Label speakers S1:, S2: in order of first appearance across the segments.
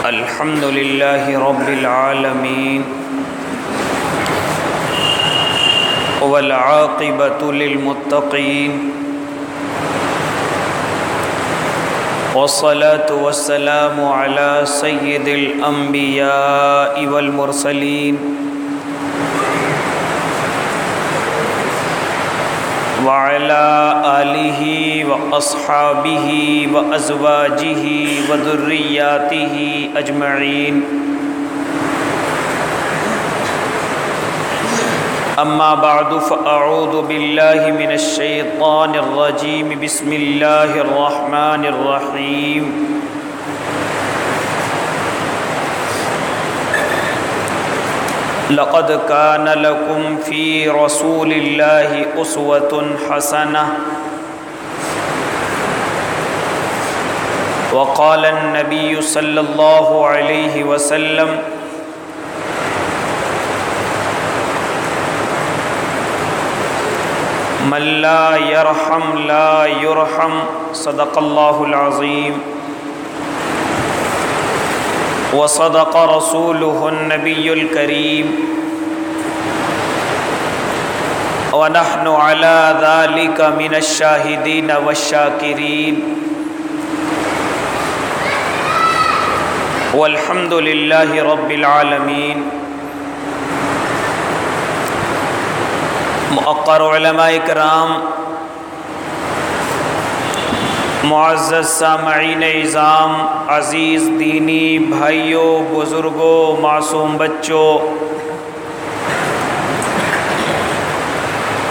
S1: الحمد لله رب العالمين والعاقبة للمتقين والصلاة والسلام على سيد الأنبياء والمرسلين وعلى آلہ وأصحابہ وأزواجہ وذریاتہ اجمعین اما بعد فاعوذ باللہ من الشیطان الرجیم بسم اللہ الرحمن الرحیم لقد كان لكم في رسول الله أسوة حسنة وقال النبي صلى الله عليه وسلم من لا يرحم لا يرحم صدق الله العظيم وصدق رسوله النبي الكريم ونحن على ذلك من الشاهدين والشاكرين والحمد لله رب العالمين مؤقر علماء کرام، معزز سامعین اعظام، عزیز دینی بھائیوں، بزرگوں، معصوم بچوں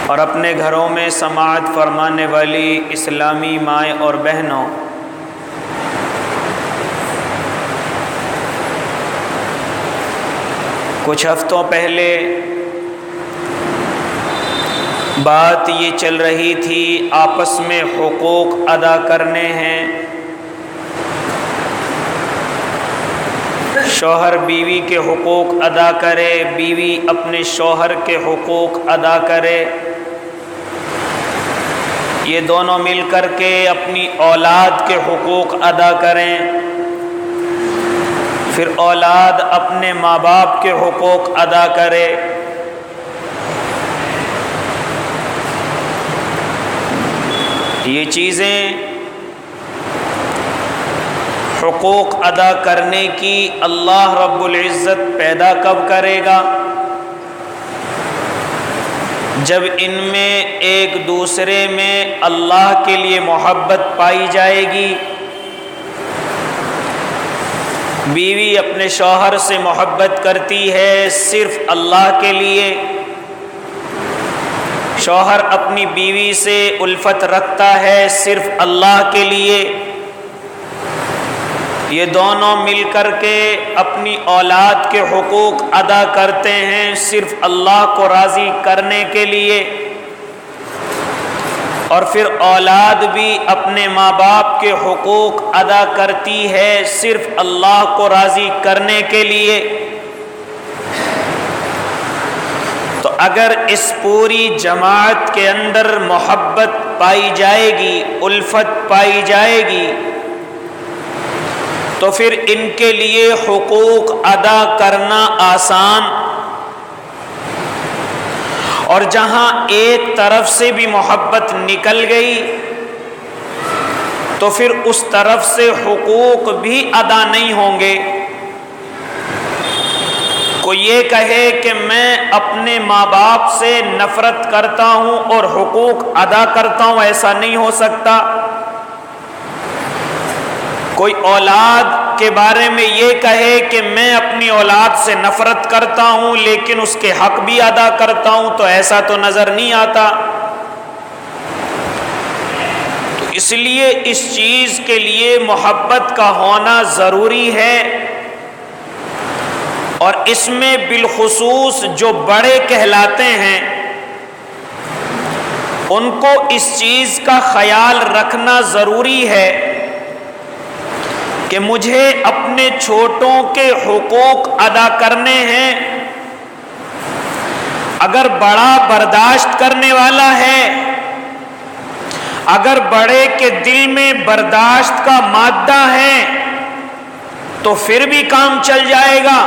S1: اور اپنے گھروں میں سماعت فرمانے والی اسلامی مائیں اور بہنوں، کچھ ہفتوں پہلے بات یہ چل رہی تھی آپس میں حقوق ادا کرنے ہیں، شوہر بیوی کے حقوق ادا کرے، بیوی اپنے شوہر کے حقوق ادا کرے، یہ دونوں مل کر کے اپنی اولاد کے حقوق ادا کریں، پھر اولاد اپنے ماں باپ کے حقوق ادا کرے۔ یہ چیزیں حقوق ادا کرنے کی اللہ رب العزت پیدا کب کرے گا؟ جب ان میں ایک دوسرے میں اللہ کے لیے محبت پائی جائے گی۔ بیوی اپنے شوہر سے محبت کرتی ہے صرف اللہ کے لیے، شوہر اپنی بیوی سے الفت رکھتا ہے صرف اللہ کے لیے، یہ دونوں مل کر کے اپنی اولاد کے حقوق ادا کرتے ہیں صرف اللہ کو راضی کرنے کے لیے، اور پھر اولاد بھی اپنے ماں باپ کے حقوق ادا کرتی ہے صرف اللہ کو راضی کرنے کے لیے۔ تو اگر اس پوری جماعت کے اندر محبت پائی جائے گی، الفت پائی جائے گی، تو پھر ان کے لیے حقوق ادا کرنا آسان، اور جہاں ایک طرف سے بھی محبت نکل گئی تو پھر اس طرف سے حقوق بھی ادا نہیں ہوں گے۔ کوئی یہ کہے کہ میں اپنے ماں باپ سے نفرت کرتا ہوں اور حقوق ادا کرتا ہوں، ایسا نہیں ہو سکتا۔ کوئی اولاد کے بارے میں یہ کہے کہ میں اپنی اولاد سے نفرت کرتا ہوں لیکن اس کے حق بھی ادا کرتا ہوں، تو ایسا تو نظر نہیں آتا۔ تو اس لیے اس چیز کے لیے محبت کا ہونا ضروری ہے، اور اس میں بالخصوص جو بڑے کہلاتے ہیں ان کو اس چیز کا خیال رکھنا ضروری ہے کہ مجھے اپنے چھوٹوں کے حقوق ادا کرنے ہیں۔ اگر بڑا برداشت کرنے والا ہے، اگر بڑے کے دل میں برداشت کا مادہ ہے تو پھر بھی کام چل جائے گا،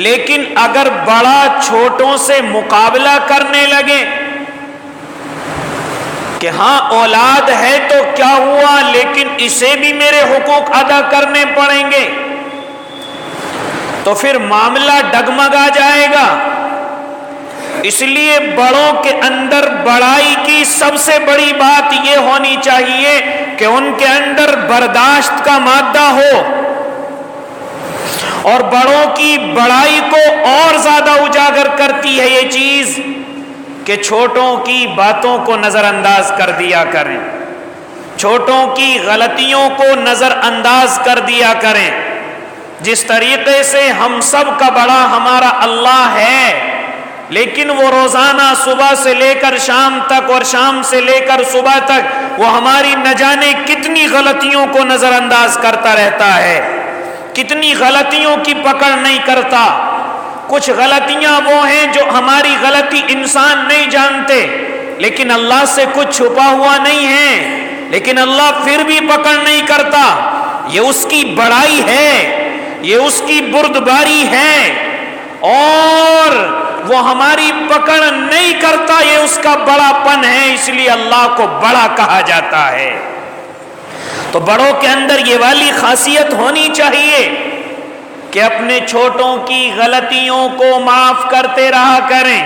S1: لیکن اگر بڑا چھوٹوں سے مقابلہ کرنے لگے کہ ہاں اولاد ہے تو کیا ہوا لیکن اسے بھی میرے حقوق ادا کرنے پڑیں گے، تو پھر معاملہ ڈگمگا جائے گا۔ اس لیے بڑوں کے اندر بڑائی کی سب سے بڑی بات یہ ہونی چاہیے کہ ان کے اندر برداشت کا مادہ ہو، اور بڑوں کی بڑائی کو اور زیادہ اجاگر کرتی ہے یہ چیز کہ چھوٹوں کی باتوں کو نظر انداز کر دیا کریں، چھوٹوں کی غلطیوں کو نظر انداز کر دیا کریں۔ جس طریقے سے ہم سب کا بڑا ہمارا اللہ ہے، لیکن وہ روزانہ صبح سے لے کر شام تک اور شام سے لے کر صبح تک وہ ہماری نہ جانے کتنی غلطیوں کو نظر انداز کرتا رہتا ہے، کتنی غلطیوں کی پکڑ نہیں کرتا۔ کچھ غلطیاں وہ ہیں جو ہماری غلطی انسان نہیں جانتے، لیکن اللہ سے کچھ چھپا ہوا نہیں ہے، لیکن اللہ پھر بھی پکڑ نہیں کرتا۔ یہ اس کی بڑائی ہے، یہ اس کی بردباری ہے، اور وہ ہماری پکڑ نہیں کرتا، یہ اس کا بڑا پن ہے، اس لیے اللہ کو بڑا کہا جاتا ہے۔ تو بڑوں کے اندر یہ والی خاصیت ہونی چاہیے کہ اپنے چھوٹوں کی غلطیوں کو معاف کرتے رہا کریں۔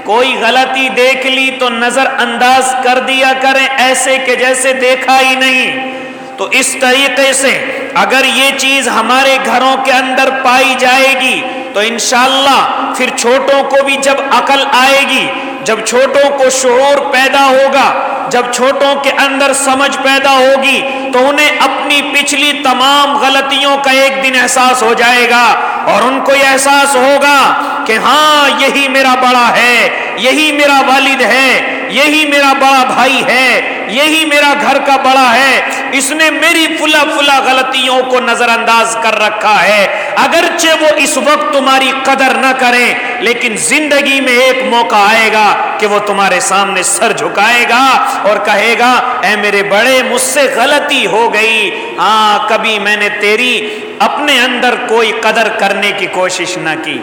S1: کوئی غلطی دیکھ لی تو نظر انداز کر دیا کریں، ایسے کہ جیسے دیکھا ہی نہیں۔ تو اس طریقے سے اگر یہ چیز ہمارے گھروں کے اندر پائی جائے گی تو انشاءاللہ پھر چھوٹوں کو بھی جب عقل آئے گی، جب چھوٹوں کو شعور پیدا ہوگا، جب چھوٹوں کے اندر سمجھ پیدا ہوگی تو انہیں اپنی پچھلی تمام غلطیوں کا ایک دن احساس ہو جائے گا، اور ان کو یہ احساس ہوگا کہ ہاں یہی میرا بڑا ہے، یہی میرا والد ہے، یہی میرا بڑا بھائی ہے، یہی میرا گھر کا بڑا ہے، اس نے میری فلا فلا غلطیوں کو نظر انداز کر رکھا ہے۔ اگرچہ وہ اس وقت تمہاری قدر نہ کریں، لیکن زندگی میں ایک موقع آئے گا کہ وہ تمہارے سامنے سر جھکائے گا اور کہے گا اے میرے بڑے، مجھ سے غلطی ہو گئی، ہاں کبھی میں نے تیری اپنے اندر کوئی قدر کرنے کی کوشش نہ کی۔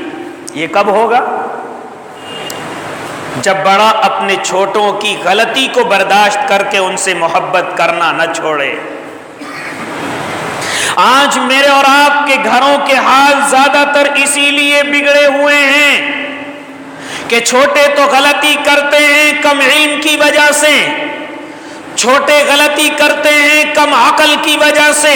S1: یہ کب ہوگا؟ جب بڑا اپنے چھوٹوں کی غلطی کو برداشت کر کے ان سے محبت کرنا نہ چھوڑے۔ آج میرے اور آپ کے گھروں کے حال زیادہ تر اسی لیے بگڑے ہوئے ہیں کہ چھوٹے تو غلطی کرتے ہیں کم علم کی وجہ سے، چھوٹے غلطی کرتے ہیں کم عقل کی وجہ سے،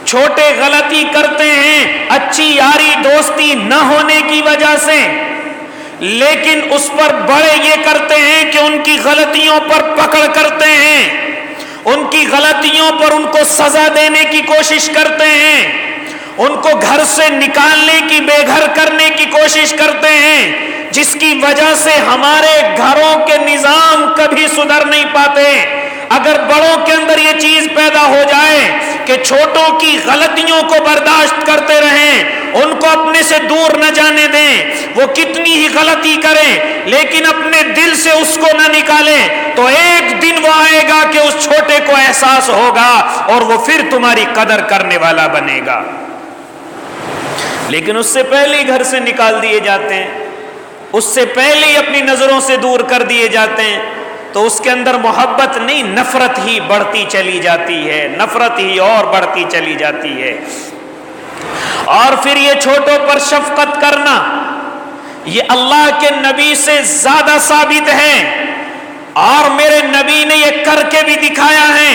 S1: چھوٹے غلطی کرتے ہیں اچھی یاری دوستی نہ ہونے کی وجہ سے، لیکن اس پر بڑے یہ کرتے ہیں کہ ان کی غلطیوں پر پکڑ کرتے ہیں، ان کی غلطیوں پر ان کو سزا دینے کی کوشش کرتے ہیں، ان کو گھر سے نکالنے کی، بے گھر کرنے کی کوشش کرتے ہیں، جس کی وجہ سے ہمارے گھروں کے نظام کبھی سدھر نہیں پاتے۔ اگر بڑوں کے اندر یہ چیز پیدا ہو جائے کہ چھوٹوں کی غلطیوں کو برداشت کرتے رہیں، ان کو اپنے سے دور نہ جانے دیں، وہ کتنی ہی غلطی کریں لیکن اپنے دل سے اس کو نہ نکالیں، تو ایک دن وہ آئے گا کہ اس چھوٹے کو احساس ہوگا اور وہ پھر تمہاری قدر کرنے والا بنے گا۔ لیکن اس سے پہلے ہی گھر سے نکال دیے جاتے ہیں، اس سے پہلے ہی اپنی نظروں سے دور کر دیے جاتے ہیں، تو اس کے اندر محبت نہیں، نفرت ہی بڑھتی چلی جاتی ہے، نفرت ہی اور بڑھتی چلی جاتی ہے۔ اور پھر یہ چھوٹوں پر شفقت کرنا، یہ اللہ کے نبی سے زیادہ ثابت ہے، اور میرے نبی نے یہ کر کے بھی دکھایا ہے۔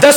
S1: 10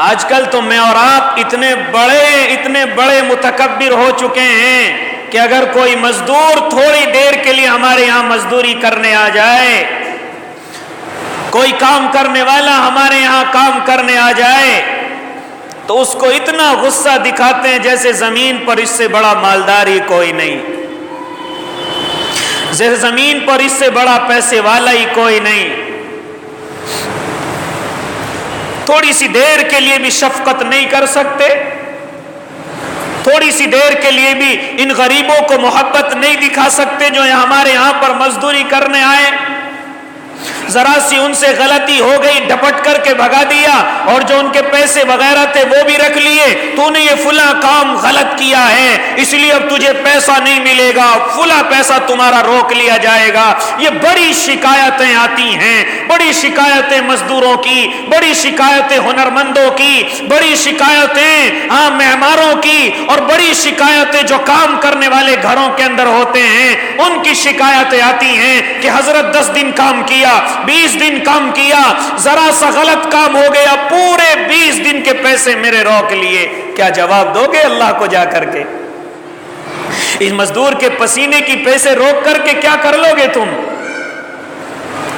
S1: آج کل تو میں اور آپ اتنے بڑے متکبر ہو چکے ہیں کہ اگر کوئی مزدور تھوڑی دیر کے لیے ہمارے یہاں مزدوری کرنے آ جائے، کوئی کام کرنے والا ہمارے یہاں کام کرنے آ جائے، تو اس کو اتنا غصہ دکھاتے ہیں جیسے زمین پر اس سے بڑا مالدار ہی کوئی نہیں، جیسے زمین پر اس سے بڑا پیسے والا ہی کوئی نہیں۔ تھوڑی سی دیر کے لیے بھی شفقت نہیں کر سکتے، تھوڑی سی دیر کے لیے بھی ان غریبوں کو محبت نہیں دکھا سکتے جو ہمارے یہاں پر مزدوری کرنے آئے۔ ذرا سی ان سے غلطی ہو گئی، ڈپٹ کر کے بھگا دیا، اور جو ان کے پیسے وغیرہ تھے وہ بھی رکھ لیے، تو نے یہ فلاں کام غلط کیا ہے اس لیے اب تجھے پیسہ نہیں ملے گا، فلاں پیسہ تمہارا روک لیا جائے گا۔ یہ بڑی شکایتیں آتی ہیں، بڑی شکایتیں مزدوروں کی، بڑی شکایتیں ہنرمندوں کی، بڑی شکایتیں عام معماروں کی، اور بڑی شکایتیں جو کام کرنے والے گھروں کے اندر ہوتے ہیں ان کی شکایتیں آتی ہیں کہ حضرت 10 دن کام کیا، 20 دن کام کیا، ذرا سا غلط کام ہو گیا، پورے 20 دن کے پیسے میرے روک لیے۔ کیا جواب دو گے اللہ کو جا کر کے؟ اس مزدور کے پسینے کی پیسے روک کر کے کیا کر لو گے تم؟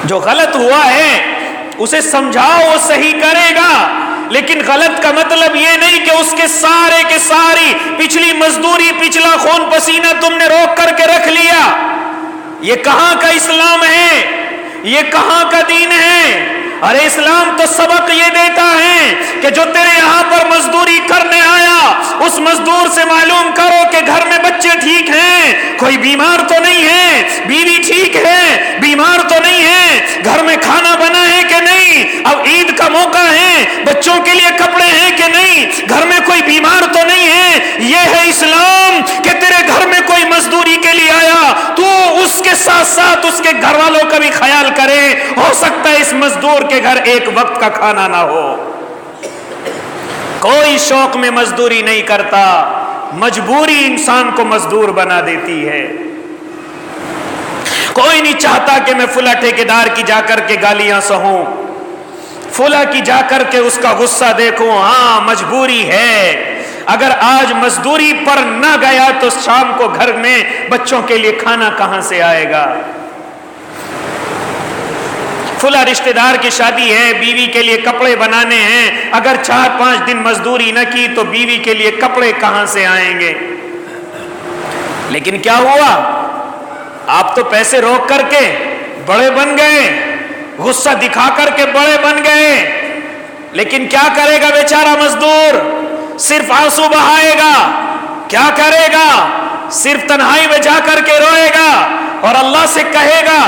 S1: جو غلط ہوا ہے اسے سمجھاؤ، وہ صحیح کرے گا، لیکن غلط کا مطلب یہ نہیں کہ اس کے سارے کے ساری پچھلی مزدوری، پچھلا خون پسینہ تم نے روک کر کے رکھ لیا۔ یہ کہاں کا اسلام ہے؟ یہ کہاں کا دین ہے؟ ارے اسلام تو سبق یہ دیتا ہے کہ جو تیرے یہاں پر مزدوری کرنے آیا اس مزدور سے معلوم کرو کہ گھر میں بچے ٹھیک ہیں، کوئی بیمار تو نہیں ہے، بیوی ٹھیک ہے، بیمار تو نہیں ہے، گھر میں کھانا بنا ہے کہ نہیں، اب عید کا موقع ہے، بچوں کے لیے کپڑے ہیں کہ نہیں، گھر میں کوئی بیمار تو نہیں ہے۔ یہ ہے اسلام کہ تیرے گھر میں کوئی مزدوری کے لیے آیا تو اس کے ساتھ ساتھ اس کے گھر والوں کا بھی خیال کرے۔ ہو سکتا ہے اس مزدور کے گھر ایک وقت کا کھانا نہ ہو، کوئی شوق میں مزدوری نہیں کرتا، مجبوری انسان کو مزدور بنا دیتی ہے۔ کوئی نہیں چاہتا کہ میں فلاں ٹھیکیدار کی جا کر کے گالیاں سہوں، فلاں کی جا کر کے اس کا غصہ دیکھوں، ہاں مجبوری ہے۔ اگر آج مزدوری پر نہ گیا تو شام کو گھر میں بچوں کے لیے کھانا کہاں سے آئے گا؟ فلاں رشتہ دار کی شادی ہے، بیوی کے لیے کپڑے بنانے ہیں، اگر 4-5 دن مزدوری نہ کی تو بیوی کے لیے کپڑے کہاں سے آئیں گے؟ لیکن کیا ہوا؟ آپ تو پیسے روک کر کے بڑے بن گئے، غصہ دکھا کر کے بڑے بن گئے، لیکن کیا کرے گا بیچارہ مزدور؟ صرف آنسو بہائے گا، کیا کرے گا؟ صرف تنہائی میں جا کر کے روئے گا اور اللہ سے کہے گا،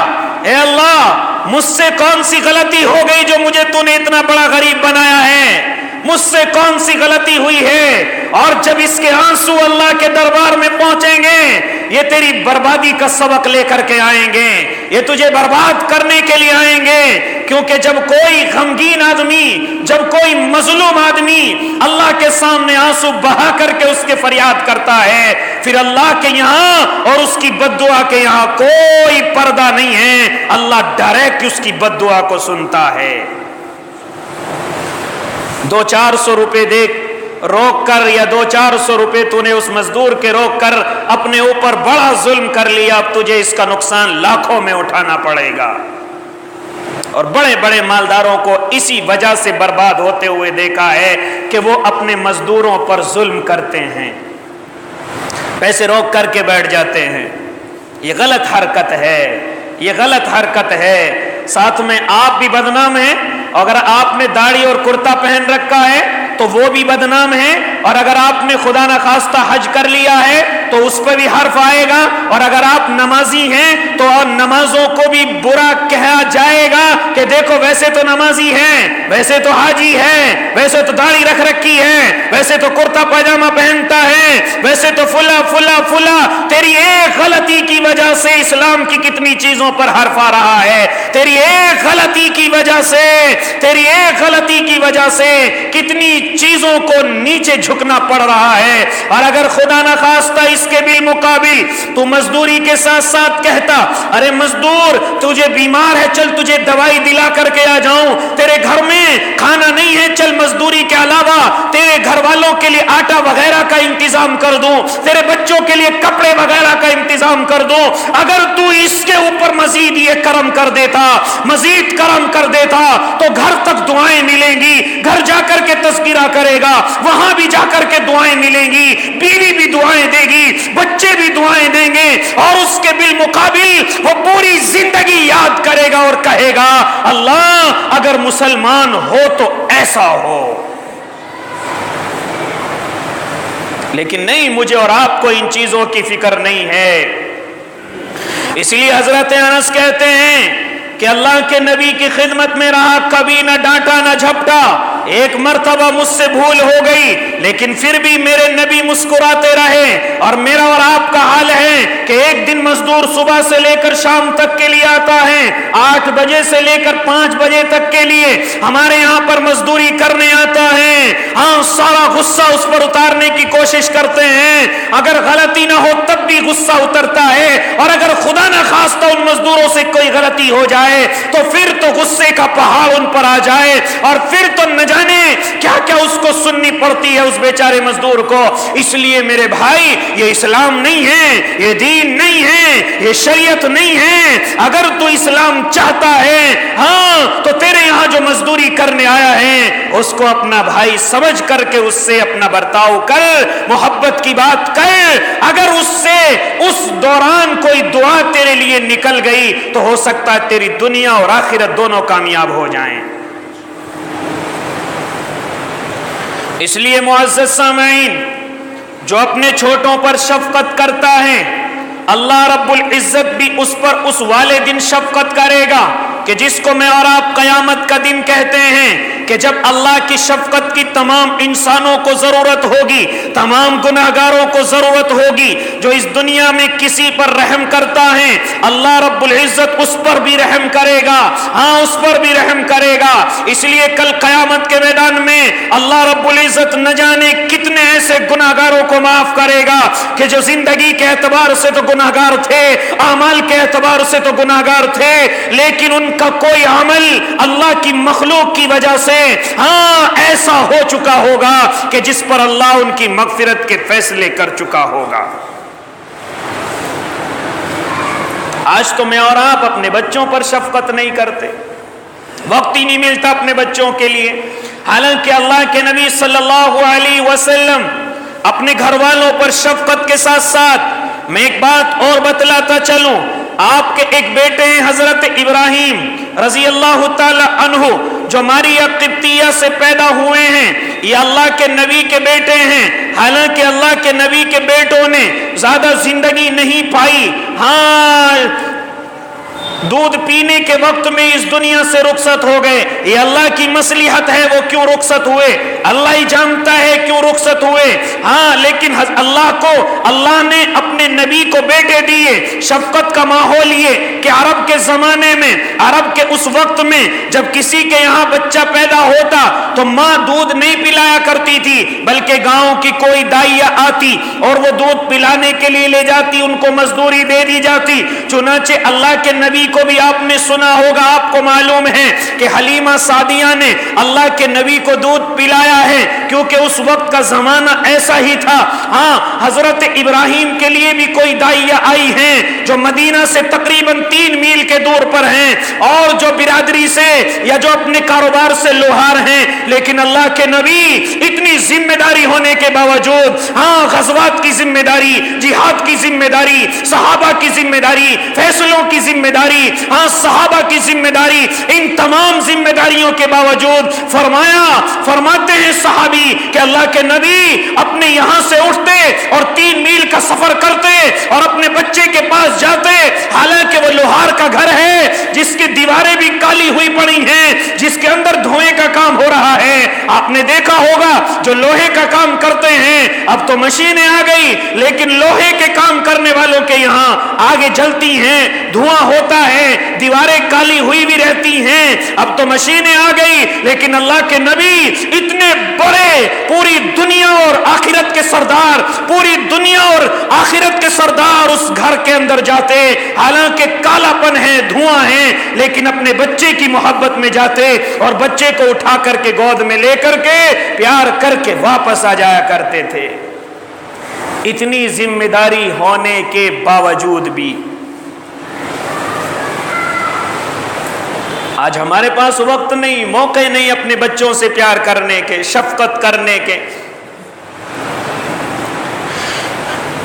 S1: اے اللہ مجھ سے کون سی غلطی ہو گئی جو مجھے تو نے اتنا بڑا غریب بنایا ہے؟ مجھ سے کون سی غلطی ہوئی ہے؟ اور جب اس کے آنسو اللہ کے دربار میں پہنچیں گے یہ تیری بربادی کا سبق لے کر کے آئیں گے، یہ تجھے برباد کرنے کے لیے آئیں گے، کیونکہ جب کوئی غمگین آدمی، جب کوئی مظلوم آدمی اللہ کے سامنے آنسو بہا کر کے اس کے فریاد کرتا ہے، پھر اللہ کے یہاں اور اس کی بد دعا کے یہاں کوئی پردہ نہیں ہے، اللہ ڈائریکٹ اس کی بد دعا کو سنتا ہے۔ 200-400 روپے دے روک کر یا 200-400 روپے تو نے اس مزدور کے روک کر اپنے اوپر بڑا ظلم کر لیا، اب تجھے اس کا نقصان لاکھوں میں اٹھانا پڑے گا۔ اور بڑے بڑے مالداروں کو اسی وجہ سے برباد ہوتے ہوئے دیکھا ہے کہ وہ اپنے مزدوروں پر ظلم کرتے ہیں، پیسے روک کر کے بیٹھ جاتے ہیں۔ یہ غلط حرکت ہے، یہ غلط حرکت ہے۔ ساتھ میں آپ بھی بدنام ہیں، اگر آپ نے داڑھی اور کرتا پہن رکھا ہے تو وہ بھی بدنام ہے، اور اگر آپ نے خدا نخواستہ حج کر لیا ہے تو اس پہ بھی حرف آئے گا، اور اگر آپ نمازی ہیں تو نمازوں کو بھی برا کہا جائے گا کہ دیکھو ویسے تو نمازی ہیں، ویسے تو حاجی ہے، ویسے تو داڑھی رکھ رکھی ہے، ویسے تو کرتا پاجامہ پہنتا ہے، ویسے تو فلا فلا فلا۔ تیری ایک غلطی کی وجہ سے اسلام کی کتنی چیزوں پر حرف آ رہا ہے، تیری ایک غلطی کی وجہ سے، تیری ایک غلطی کی وجہ سے کتنی چیزوں کو نیچے جھکنا پڑ رہا ہے۔ اور اگر خدا نخواستہ اس اس کے بالمقابل تو مزدوری کے ساتھ ساتھ کہتا ارے مزدور تجھے بیمار ہے چل تجھے دوائی دلا کر کے آ جاؤں، تیرے گھر میں کھانا نہیں ہے چل مزدوری کے علاوہ تیرے گھر والوں کے لیے آٹا وغیرہ کا انتظام کر دوں، تیرے بچوں کے لیے کپڑے وغیرہ کا انتظام کر دوں۔ اگر تو اس کے اوپر مزید یہ کرم کر دیتا، مزید کرم کر دیتا تو گھر تک دعائیں ملیں گی، گھر جا کر کے تذکرہ کرے گا، وہاں بھی جا کر کے دعائیں ملیں گی، بیوی بھی دعائیں دے گی، بچے بھی دعائیں دیں گے، اور اس کے بالمقابل وہ پوری زندگی یاد کرے گا اور کہے گا اللہ اگر مسلمان ہو تو ایسا ہو۔ لیکن نہیں، مجھے اور آپ کو ان چیزوں کی فکر نہیں ہے۔ اس لیے حضرت انس کہتے ہیں کہ اللہ کے نبی کی خدمت میں رہا، کبھی نہ ڈانٹا نہ جھپٹا، ایک مرتبہ مجھ سے بھول ہو گئی لیکن پھر بھی میرے نبی مسکراتے رہے۔ اور میرا اور آپ کا حال ہے کہ ایک دن مزدور صبح سے لے کر شام تک کے لیے آتا ہے، 8 بجے سے لے کر 5 بجے تک کے لیے ہمارے یہاں پر مزدوری کرنے آتا ہے، ہاں سارا غصہ اس پر اتارنے کی کوشش کرتے ہیں، اگر غلطی نہ ہو تب بھی غصہ اترتا ہے، اور اگر خدا نہ خواستہ ان مزدوروں سے کوئی غلطی ہو جائے تو پھر تو غصے کا پہاڑ ان پر آ جائے، اور پھر تو نہ جانے کیا کیا اس کو سننی پڑتی ہے اس بیچارے مزدور کو۔ اس لیے میرے بھائی یہ اسلام نہیں ہے، یہ دین نہیں ہے، یہ شریعت نہیں ہے۔ اگر تو اسلام چاہتا ہے ہاں تو تیرے یہاں جو مزدوری کرنے آیا ہے اس کو اپنا بھائی سمجھ کر کے اس سے اپنا برتاؤ کر، محبت کی بات کر۔ اگر اس سے اس دوران کوئی دعا تیرے لیے نکل گئی تو ہو سکتا ہے تیری دنیا اور آخرت دونوں کامیاب ہو جائیں۔ اس لیے معزز سامعین، جو اپنے چھوٹوں پر شفقت کرتا ہے اللہ رب العزت بھی اس پر اس والے دن شفقت کرے گا کہ جس کو میں اور آپ قیامت کا دن کہتے ہیں، کہ جب اللہ کی شفقت کی تمام انسانوں کو ضرورت ہوگی، تمام گناہگاروں کو ضرورت ہوگی، جو اس دنیا میں کسی پر رحم کرتا ہے اللہ رب العزت اس پر بھی رحم کرے گا، ہاں اس پر بھی رحم کرے گا۔ اس لیے کل قیامت کے میدان میں اللہ رب العزت نہ جانے کتنے ایسے گناہگاروں کو معاف کرے گا کہ جو زندگی کے اعتبار سے تو گناہگار تھے، اعمال کے اعتبار سے تو گناہگار تھے، لیکن ان کا کوئی عمل اللہ کی مخلوق کی وجہ سے ہاں ایسا ہو چکا ہوگا کہ جس پر اللہ ان کی مغفرت کے فیصلے کر چکا ہوگا۔ آج تو میں اور آپ اپنے بچوں پر شفقت نہیں کرتے، وقت ہی نہیں ملتا اپنے بچوں کے لیے، حالانکہ اللہ کے نبی صلی اللہ علیہ وسلم اپنے گھر والوں پر شفقت کے ساتھ ساتھ میں ایک بات اور بتلاتا چلوں۔ آپ کے ایک بیٹے ہیں حضرت ابراہیم رضی اللہ تعالی عنہ، جو ماریہ قبطیہ سے پیدا ہوئے ہیں، یہ اللہ کے نبی کے بیٹے ہیں۔ حالانکہ اللہ کے نبی کے بیٹوں نے زیادہ زندگی نہیں پائی، ہاں دودھ پینے کے وقت میں اس دنیا سے رخصت ہو گئے۔ یہ اللہ کی مصلحت ہے، وہ کیوں رخصت ہوئے اللہ ہی جانتا ہے کیوں رخصت ہوئے، ہاں لیکن اللہ نے اپنے نبی کو بیٹے دیے۔ شفقت کا ماحول یہ کہ عرب کے زمانے میں، عرب کے اس وقت میں جب کسی کے یہاں بچہ پیدا ہوتا تو ماں دودھ نہیں پلایا کرتی تھی، بلکہ گاؤں کی کوئی دائیا آتی اور وہ دودھ پلانے کے لیے لے جاتی، ان کو مزدوری دے دی جاتی۔ چنانچہ اللہ کے نبی کو بھی آپ نے سنا ہوگا، آپ کو معلوم ہے کہ حلیمہ سعدیہ نے اللہ کے نبی کو دودھ پلایا ہے، کیونکہ اس وقت کا زمانہ ایسا ہی تھا۔ ہاں حضرت ابراہیم کے لیے بھی کوئی دائیا آئی ہیں جو مدینہ سے تقریباً 3 میل کے دور پر ہیں، اور جو برادری سے یا جو اپنے کاروبار سے لوہار ہیں، لیکن اللہ کے نبی اتنی ذمہ داری ہونے کے باوجود، ہاں غزوات کی ذمہ داری، جہاد کی ذمہ داری، صحابہ کی ذمہ داری، فیصلوں کی ذمہ داری، ہاں صحابہ کی ذمہ داری، ان تمام ذمہ داریوں کے باوجود فرماتے ہیں صحابی کہ اللہ کے نبی اپنے یہاں سے اٹھتے اور 3 میل کا سفر کرتے اور اپنے بچے کے پاس جاتے، حالانکہ وہ لوہار کا گھر ہے جس کی دیواریں بھی کالی ہوئی پڑی ہیں، جس کے اندر دھوئے کا کام ہو رہا ہے۔ آپ نے دیکھا ہوگا جو لوہے کا کام کرتے ہیں، اب تو مشینیں آ گئی، لیکن لوہے کے کام کرنے والوں کے یہاں آگے جلتی ہیں، دھواں ہوتا ہے، دیواریں کالی ہوئی بھی رہتی ہیں۔ اب اب تو مشینیں آ گئی، لیکن اللہ کے نبی اتنے بڑے، پوری دنیا اور آخرت کے سردار، پوری دنیا اور آخرت کے سردار اس گھر کے اندر جاتے، حالانکہ کالا پن ہے، دھواں ہے، لیکن اپنے بچے کی محبت میں جاتے اور بچے کو اٹھا کر کے گود میں لے کر کے پیار کر کے واپس آ جایا کرتے تھے۔ اتنی ذمہ داری ہونے کے باوجود بھی آج ہمارے پاس وقت نہیں، موقع نہیں اپنے بچوں سے پیار کرنے کے، شفقت کرنے کے۔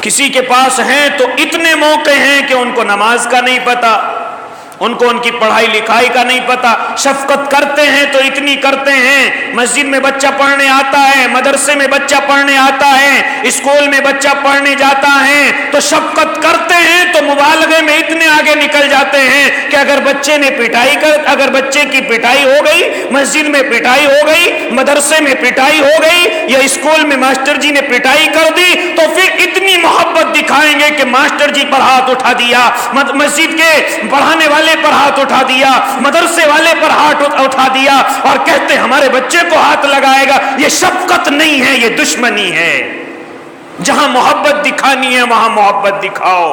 S1: کسی کے پاس ہیں تو اتنے موقع ہیں کہ ان کو نماز کا نہیں پتا، ان کو ان کی پڑھائی لکھائی کا نہیں پتا، شفقت کرتے ہیں تو اتنی کرتے ہیں، مسجد میں بچہ پڑھنے آتا ہے، مدرسے میں بچہ پڑھنے آتا ہے، اسکول میں بچہ پڑھنے جاتا ہے تو شفقت کرتے ہیں تو مبالغے میں اتنے آگے نکل جاتے ہیں کہ اگر بچے کی پٹائی ہو گئی، مسجد میں پٹائی ہو گئی، مدرسے میں پٹائی ہو گئی، یا اسکول میں ماسٹر جی نے پٹائی کر دی تو پھر اتنی محبت دکھائیں گے کہ ماسٹر جی پر ہاتھ اٹھا دیا، مسجد کے پڑھانے والے پر ہاتھ اٹھا دیا، مدرسے والے پر ہاتھ اٹھا دیا، اور کہتے ہمارے بچے کو ہاتھ لگائے گا۔ یہ شفقت نہیں ہے، یہ دشمنی ہے۔ جہاں محبت دکھانی ہے وہاں محبت دکھاؤ۔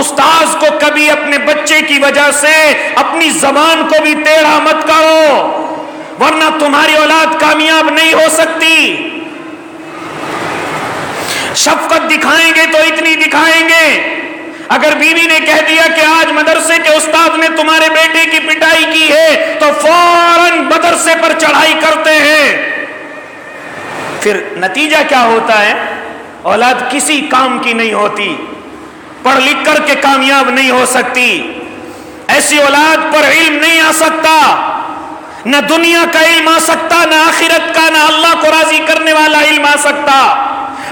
S1: استاذ کو کبھی اپنے بچے کی وجہ سے اپنی زبان کو بھی ٹیڑھا مت کرو، ورنہ تمہاری اولاد کامیاب نہیں ہو سکتی۔ شفقت دکھائیں گے تو اتنی دکھائیں گے، اگر بیوی نے کہہ دیا کہ آج مدرسے کے استاد نے تمہارے بیٹے کی پٹائی کی ہے تو فوراً مدرسے پر چڑھائی کرتے ہیں۔ پھر نتیجہ کیا ہوتا ہے؟ اولاد کسی کام کی نہیں ہوتی، پڑھ لکھ کر کے کامیاب نہیں ہو سکتی، ایسی اولاد پر علم نہیں آ سکتا، نہ دنیا کا علم آ سکتا، نہ آخرت کا، نہ اللہ کو راضی کرنے والا علم آ سکتا۔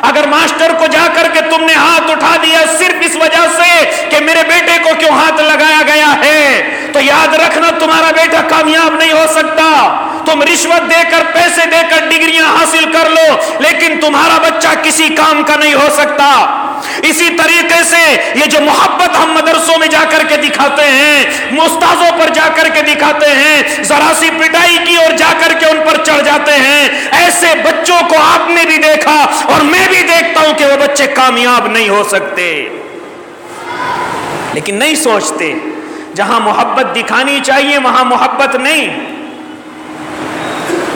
S1: اگر ماسٹر کو جا کر کے تم نے ہاتھ اٹھا دیا صرف اس وجہ سے کہ میرے بیٹے کو کیوں ہاتھ لگایا گیا ہے، تو یاد رکھنا تمہارا بیٹا کامیاب نہیں ہو سکتا۔ تم رشوت دے کر، پیسے دے کر ڈگریاں حاصل کر لو، لیکن تمہارا بچہ کسی کام کا نہیں ہو سکتا۔ اسی طریقے سے یہ جو محبت ہم مدرسوں میں جا کر کے دکھاتے ہیں، استاذوں پر جا کر کے دکھاتے ہیں، ذرا سی پٹائی کی اور جا کر کے ان پر چڑھ جاتے ہیں، ایسے بچوں کو آپ نے بھی دیکھا اور میں بھی دیکھتا ہوں کہ وہ بچے کامیاب نہیں ہو سکتے، لیکن نہیں سوچتے جہاں محبت دکھانی چاہیے وہاں محبت نہیں۔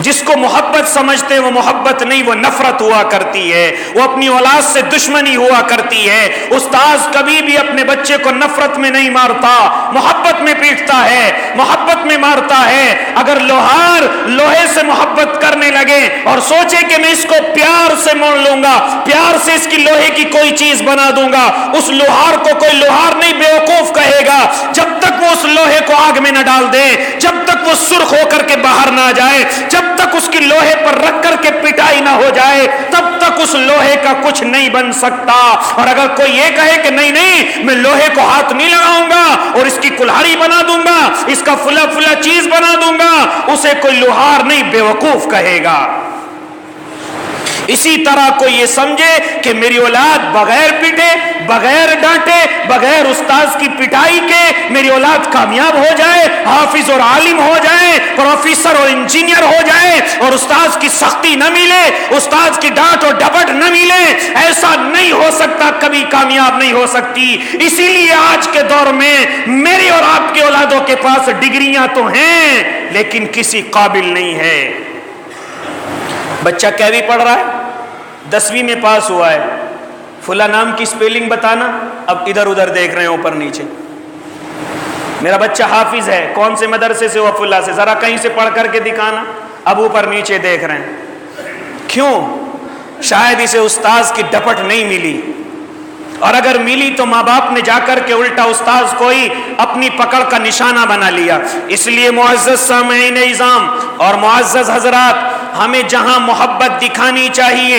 S1: جس کو محبت سمجھتے وہ محبت نہیں، وہ نفرت ہوا کرتی ہے، وہ اپنی اولاد سے دشمنی ہوا کرتی ہے۔ استاذ کبھی بھی اپنے بچے کو نفرت میں نہیں مارتا، محبت میں پیٹتا ہے، محبت میں مارتا ہے۔ اگر لوہار لوہے سے محبت کرنے لگے اور سوچے کہ میں اس کو پیار سے موڑ لوں گا، پیار سے اس کی لوہے کی کوئی چیز بنا دوں گا، اس لوہار کو کوئی لوہار نہیں بیوقوف کہے گا جب تک وہ اس لوہے کو آگ میں نہ ڈال دے، جب تک وہ سرخ ہو کر کے باہر نہ جائے، جب تک اس کی لوہے پر رکھ کر کے پٹائی نہ ہو جائے، تب تک اس لوہے کا کچھ نہیں بن سکتا۔ اور اگر کوئی یہ کہے کہ نہیں نہیں میں لوہے کو ہاتھ نہیں لگاؤں گا اور اس کی کلہاڑی بنا دوں گا، اس کا فلا فلا چیز بنا دوں گا، اسے کوئی لوہار نہیں بیوقوف کہے گا۔ اسی طرح کوئی یہ سمجھے کہ میری اولاد بغیر پیٹے، بغیر ڈانٹے، بغیر استاذ کی پٹائی کے میری اولاد کامیاب ہو جائے، حافظ اور عالم ہو جائے، پروفیسر اور انجینئر ہو جائے، اور استاذ کی سختی نہ ملے، استاذ کی ڈانٹ اور ڈپٹ نہ ملے، ایسا نہیں ہو سکتا، کبھی کامیاب نہیں ہو سکتی۔ اسی لیے آج کے دور میں میری اور آپ کی اولادوں کے پاس ڈگریاں تو ہیں لیکن کسی قابل نہیں ہے۔ بچہ کیوی پڑھ رہا ہے، 10ویں میں پاس ہوا ہے، فلاں نام کی سپیلنگ بتانا، اب ادھر ادھر دیکھ رہے ہیں اوپر نیچے۔ میرا بچہ حافظ ہے، کون سے مدرسے سے ہوا؟ فلاں سے، ذرا کہیں سے پڑھ کر کے دکھانا، اب اوپر نیچے دیکھ رہے ہیں۔ کیوں؟ شاید اسے استاذ کی ڈپٹ نہیں ملی، اور اگر ملی تو ماں باپ نے جا کر کے الٹا استاذ کو ہی اپنی پکڑ کا نشانہ بنا لیا۔ اس لیے معزز سامعین اعظام اور معزز حضرات، ہمیں جہاں محبت دکھانی چاہیے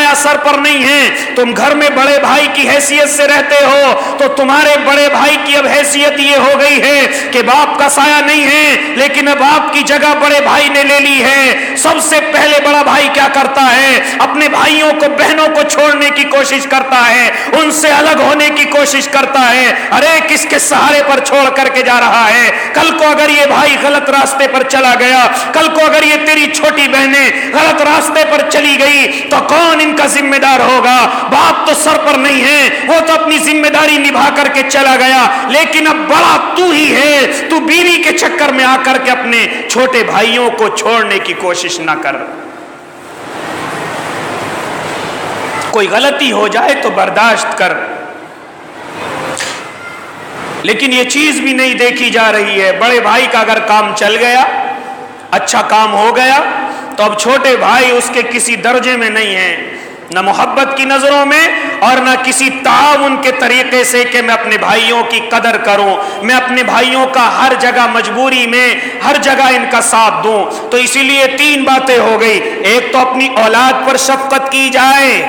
S1: سایہ سر پر نہیں ہے. تم گھر میں بڑے بھائی کی حیثیت سے رہتے ہو تو تمہارے بڑے بھائی کی اب حیثیت یہ ہو گئی ہے کہ باپ کا سایہ نہیں ہے, لیکن اب آپ کی جگہ بڑے بھائی نے لے لی ہے. سب سے پہلے بڑا بھائی کیا کرتا ہے؟ اپنے بھائیوں کو, بہنوں کو چھوڑنے کی کوشش کرتا ہے, ان سے الگ ہونے کی کوشش کرتا ہے. ارے کس کے سہارے پر چھوڑ کر کے جا رہا ہے؟ کل کو اگر یہ بھائی غلط راستے پر چلا گیا, کل کو اگر یہ تیری چھوٹی بہنیں غلط راستے پر چلی گئی تو کون ان کا ذمہ دار ہوگا؟ باپ تو سر پر نہیں ہے, وہ تو اپنی ذمہ داری نبھا کر کے چلا گیا, لیکن اب بڑا تو ہی ہے. تو بیوی کے چکر میں آ کر کے اپنے چھوٹے بھائیوں کو چھوڑنے کی کوشش نہ کر. کوئی غلطی ہو جائے تو برداشت کر, لیکن یہ چیز بھی نہیں دیکھی جا رہی ہے. بڑے بھائی کا اگر کام چل گیا, اچھا کام ہو گیا, تو اب چھوٹے بھائی اس کے کسی درجے میں نہیں ہیں, نہ محبت کی نظروں میں اور نہ کسی تعاون کے طریقے سے کہ میں اپنے بھائیوں کی قدر کروں, میں اپنے بھائیوں کا ہر جگہ مجبوری میں ہر جگہ ان کا ساتھ دوں. تو اسی لیے 3 باتیں ہو گئی. ایک تو اپنی اولاد پر شفقت کی جائے,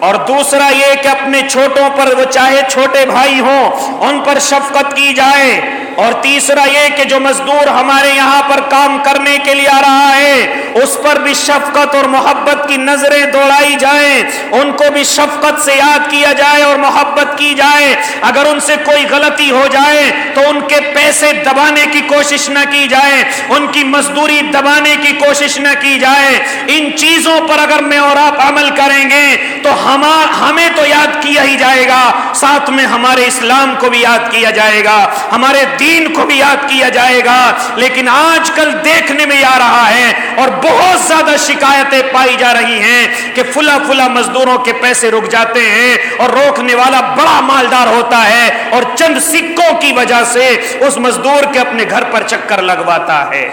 S1: اور دوسرا یہ کہ اپنے چھوٹوں پر, وہ چاہے چھوٹے بھائی ہوں, ان پر شفقت کی جائے, اور تیسرا یہ کہ جو مزدور ہمارے یہاں پر کام کرنے کے لیے آ رہا ہے اس پر بھی شفقت اور محبت کی نظریں دوڑائی جائیں, ان کو بھی شفقت سے یاد کیا جائے اور محبت کی جائے. اگر ان سے کوئی غلطی ہو جائے تو ان کے پیسے دبانے کی کوشش نہ کی جائے, ان کی مزدوری دبانے کی کوشش نہ کی جائے. ان چیزوں پر اگر میں اور آپ عمل کریں گے تو ہمیں تو یاد کیا ہی جائے گا, ساتھ میں ہمارے اسلام کو بھی یاد کیا جائے گا, ہمارے دین کو بھی یاد کیا جائے گا. لیکن آج کل دیکھنے میں آ رہا ہے اور بہت زیادہ شکایتیں پائی جا رہی ہیں کہ فلاں مزدوروں کے پیسے رک جاتے ہیں اور روکنے والا بڑا مالدار ہوتا ہے اور چند سکوں کی وجہ سے اس مزدور کے اپنے گھر پر چکر لگواتا ہے.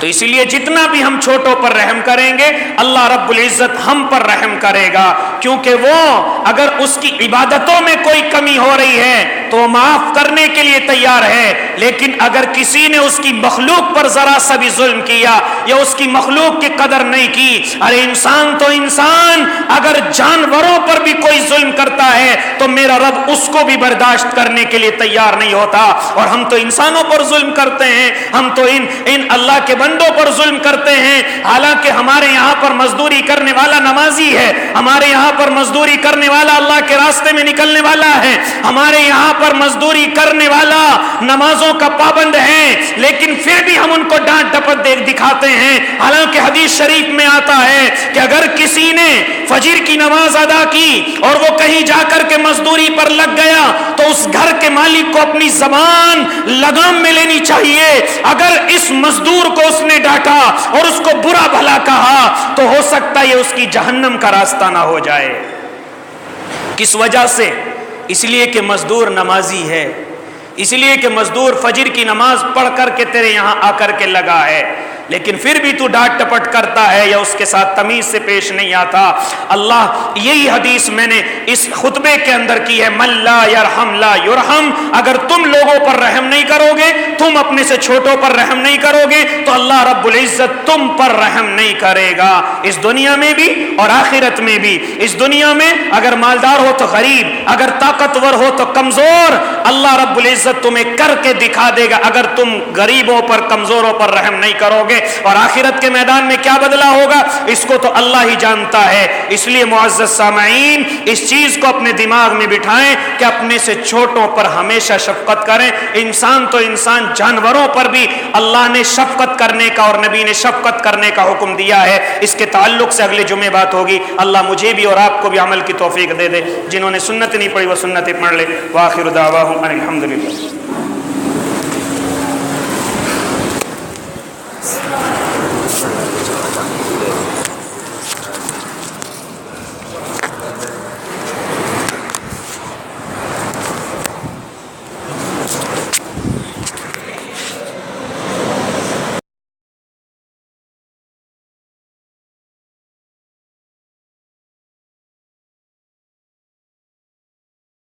S1: تو اسی لیے جتنا بھی ہم چھوٹوں پر رحم کریں گے اللہ رب العزت ہم پر رحم کرے گا, کیونکہ وہ اگر اس کی عبادتوں میں کوئی کمی ہو رہی ہے تو وہ معاف کرنے کے لیے تیار ہے. لیکن اگر کسی نے اس کی مخلوق پر ذرا سا بھی ظلم کیا یا اس کی مخلوق کی قدر نہیں کی, ارے انسان تو انسان, اگر جانوروں پر بھی کوئی ظلم کرتا ہے تو میرا رب اس کو بھی برداشت کرنے کے لیے تیار نہیں ہوتا. اور ہم تو انسانوں پر ظلم کرتے ہیں, ہم تو ان اللہ کے بندوں پر ظلم کرتے ہیں. حالانکہ ہمارے یہاں پر مزدوری کرنے والا نمازی ہے, ہمارے یہاں پر مزدوری کرنے والا اللہ کے راستے میں نکلنے والا ہے, ہمارے یہاں پر مزدوری کرنے والا نمازوں کا پابند ہے, لیکن پھر بھی ہم ان کو ڈانٹ ڈپٹ دکھاتے ہیں. حالانکہ حدیث شریف میں آتا ہے کہ اگر کسی نے فجر کی نماز ادا کی اور وہ کہیں جا کر کے مزدوری پر لگ گیا تو اس گھر کے مالک کو اپنی زبان لگام میں لینی چاہیے. اگر اس مزدور کو اس نے ڈانٹا اور اس کو برا بھلا کہا تو ہو سکتا ہے اس کی جہنم کا راستہ نہ ہو جائے. کس وجہ سے؟ اس لیے کہ مزدور نمازی ہے, اس لیے کہ مزدور فجر کی نماز پڑھ کر کے تیرے یہاں آ کر کے لگا ہے, لیکن پھر بھی تو ڈانٹ ٹپٹ کرتا ہے یا اس کے ساتھ تمیز سے پیش نہیں آتا. اللہ یہی حدیث میں نے اس خطبے کے اندر کی ہے, من لا یرحم لا یرحم. اگر تم لوگوں پر رحم نہیں کرو گے, تم اپنے سے چھوٹوں پر رحم نہیں کرو گے تو اللہ رب العزت تم پر رحم نہیں کرے گا, اس دنیا میں بھی اور آخرت میں بھی. اس دنیا میں اگر مالدار ہو تو غریب, اگر طاقتور ہو تو کمزور, اللہ رب العزت تمہیں کر کے دکھا دے گا اگر تم غریبوں پر کمزوروں پر رحم نہیں کرو گے. اور آخرت کے میدان میں کیا بدلہ ہوگا اس کو تو اللہ ہی جانتا ہے. اس لیے معزز سامعین, اس چیز کو اپنے دماغ میں بٹھائیں کہ اپنے سے چھوٹوں پر ہمیشہ شفقت کریں. انسان تو انسان, جانوروں پر بھی اللہ نے شفقت کرنے کا اور نبی نے شفقت کرنے کا حکم دیا ہے. اس کے تعلق سے اگلے جمعے بات ہوگی. اللہ مجھے بھی اور آپ کو بھی عمل کی توفیق دے دے. جنہوں نے سنت نہیں پڑھی وہ سنتیں پڑھ لے. وآخر دعواہم ان الحمدللہ.
S2: Thank you.